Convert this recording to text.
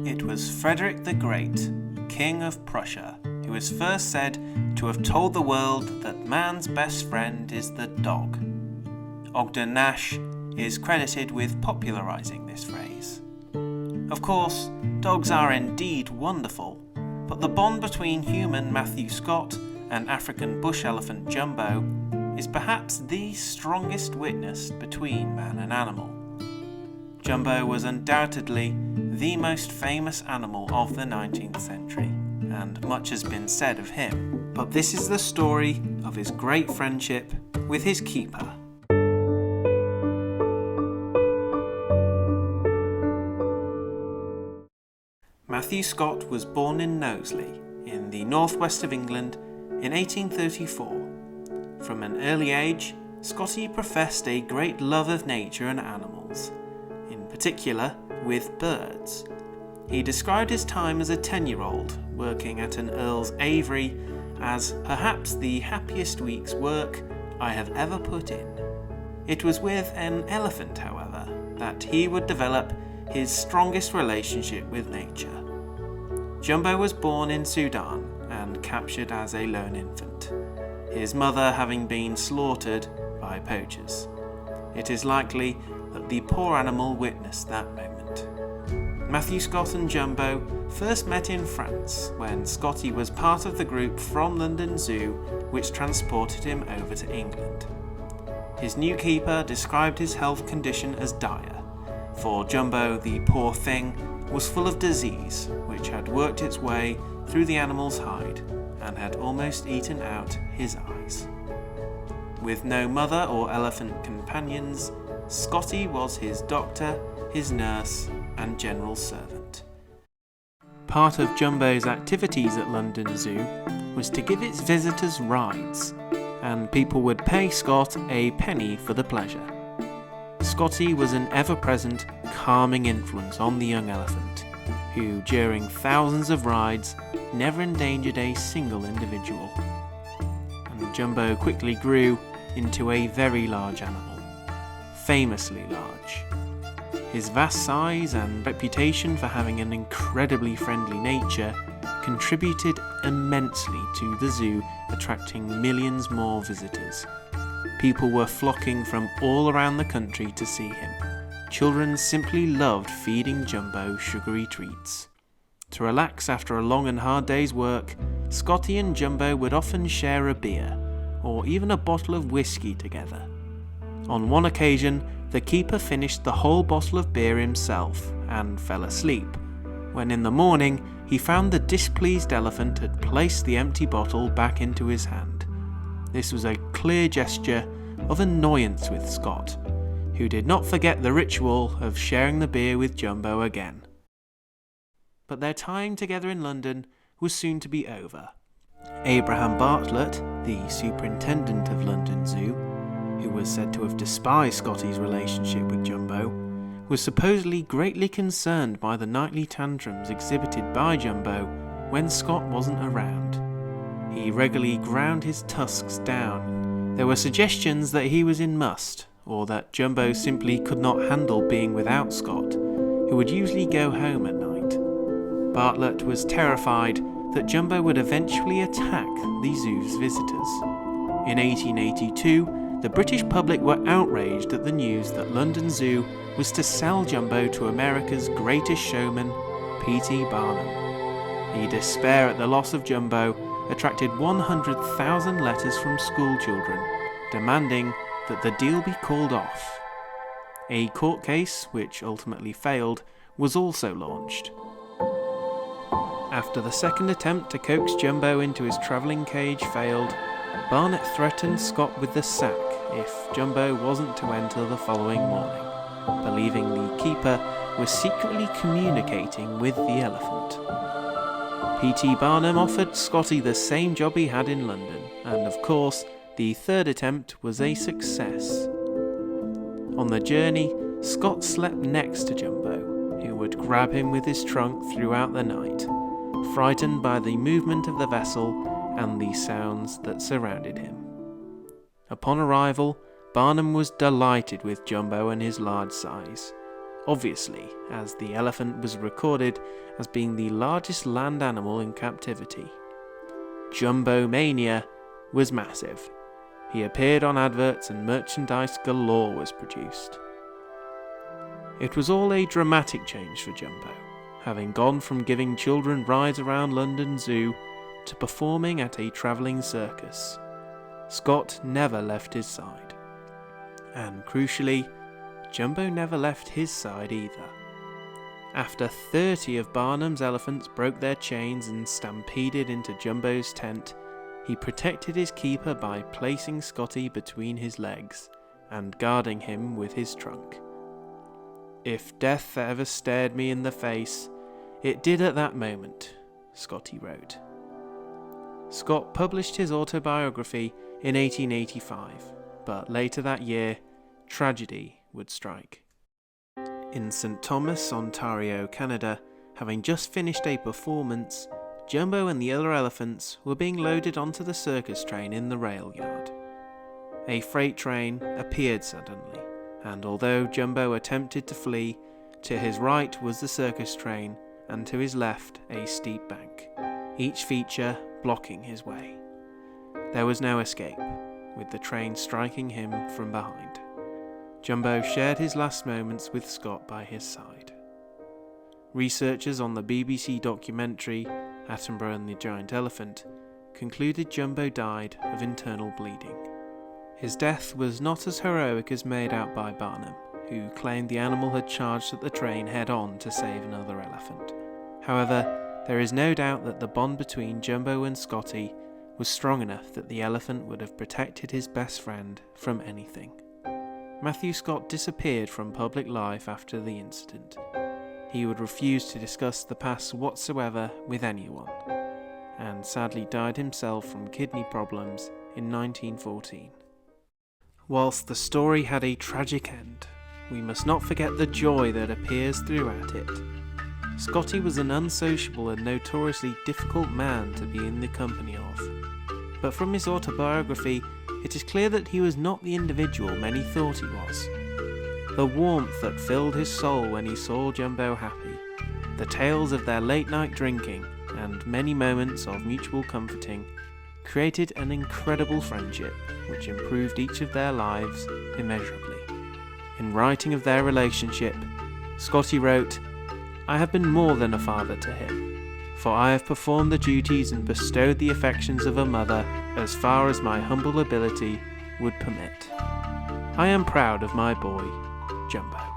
It was Frederick the Great, King of Prussia, who is first said to have told the world that man's best friend is the dog. Ogden Nash is credited with popularising this phrase. Of course, dogs are indeed wonderful, but the bond between human Matthew Scott and African bush elephant Jumbo is perhaps the strongest witnessed between man and animal. Jumbo was undoubtedly the most famous animal of the 19th century, and much has been said of him. But this is the story of his great friendship with his keeper. Matthew Scott was born in Knowsley, in the northwest of England, in 1834. From an early age, Scotty professed a great love of nature and animals, in particular with birds. He described his time as a 10-year-old working at an earl's aviary as perhaps the happiest week's work I have ever put in. It was with an elephant, however, that he would develop his strongest relationship with nature. Jumbo was born in Sudan and captured as a lone infant, his mother having been slaughtered by poachers. It is likely that the poor animal witnessed that moment. Matthew Scott and Jumbo first met in France when Scotty was part of the group from London Zoo which transported him over to England. His new keeper described his health condition as dire, for Jumbo, the poor thing, was full of disease which had worked its way through the animal's hide and had almost eaten out his eyes. With no mother or elephant companions, Scotty was his doctor, his nurse, and general servant. Part of Jumbo's activities at London Zoo was to give its visitors rides, and people would pay Scott a penny for the pleasure. Scotty was an ever-present, calming influence on the young elephant, who, during thousands of rides, never endangered a single individual. And Jumbo quickly grew into a very large animal, famously large. His vast size and reputation for having an incredibly friendly nature contributed immensely to the zoo attracting millions more visitors. People were flocking from all around the country to see him. Children simply loved feeding Jumbo sugary treats. To relax after a long and hard day's work, Scotty and Jumbo would often share a beer, or even a bottle of whiskey together. On one occasion, the keeper finished the whole bottle of beer himself and fell asleep, when in the morning he found the displeased elephant had placed the empty bottle back into his hand. This was a clear gesture of annoyance with Scott, who did not forget the ritual of sharing the beer with Jumbo again. But their time together in London was soon to be over. Abraham Bartlett, the superintendent of London Zoo, who was said to have despised Scotty's relationship with Jumbo, was supposedly greatly concerned by the nightly tantrums exhibited by Jumbo when Scott wasn't around. He regularly ground his tusks down. There were suggestions that he was in must, or that Jumbo simply could not handle being without Scott, who would usually go home at night. Bartlett was terrified that Jumbo would eventually attack the zoo's visitors. In 1882, the British public were outraged at the news that London Zoo was to sell Jumbo to America's greatest showman, P.T. Barnum. The despair at the loss of Jumbo attracted 100,000 letters from school children demanding that the deal be called off. A court case, which ultimately failed, was also launched. After the second attempt to coax Jumbo into his travelling cage failed, Barnett threatened Scott with the sack if Jumbo wasn't to enter the following morning, believing the keeper was secretly communicating with the elephant. P.T. Barnum offered Scotty the same job he had in London, and of course, the third attempt was a success. On the journey, Scott slept next to Jumbo, who would grab him with his trunk throughout the night, frightened by the movement of the vessel and the sounds that surrounded him. Upon arrival, Barnum was delighted with Jumbo and his large size, obviously, as the elephant was recorded as being the largest land animal in captivity. Jumbo Mania was massive. He appeared on adverts and merchandise galore was produced. It was all a dramatic change for Jumbo, having gone from giving children rides around London Zoo to performing at a travelling circus. Scott never left his side. And crucially, Jumbo never left his side either. After 30 of Barnum's elephants broke their chains and stampeded into Jumbo's tent, he protected his keeper by placing Scotty between his legs and guarding him with his trunk. "If death ever stared me in the face, it did at that moment," Scotty wrote. Scott published his autobiography in 1885, but later that year, tragedy would strike. In St. Thomas, Ontario, Canada, having just finished a performance, Jumbo and the other elephants were being loaded onto the circus train in the rail yard. A freight train appeared suddenly, and although Jumbo attempted to flee, to his right was the circus train, and to his left a steep bank, each feature blocking his way. There was no escape, with the train striking him from behind. Jumbo shared his last moments with Scott by his side. Researchers on the BBC documentary Attenborough and the Giant Elephant concluded Jumbo died of internal bleeding. His death was not as heroic as made out by Barnum, who claimed the animal had charged at the train head-on to save another elephant. However, there is no doubt that the bond between Jumbo and Scotty was strong enough that the elephant would have protected his best friend from anything. Matthew Scott disappeared from public life after the incident. He would refuse to discuss the past whatsoever with anyone, and sadly died himself from kidney problems in 1914. Whilst the story had a tragic end, we must not forget the joy that appears throughout it. Scotty was an unsociable and notoriously difficult man to be in the company of, but from his autobiography, it is clear that he was not the individual many thought he was. The warmth that filled his soul when he saw Jumbo happy, the tales of their late-night drinking, and many moments of mutual comforting, created an incredible friendship which improved each of their lives immeasurably. In writing of their relationship, Scotty wrote, "I have been more than a father to him, for I have performed the duties and bestowed the affections of a mother as far as my humble ability would permit. I am proud of my boy, Jumbo."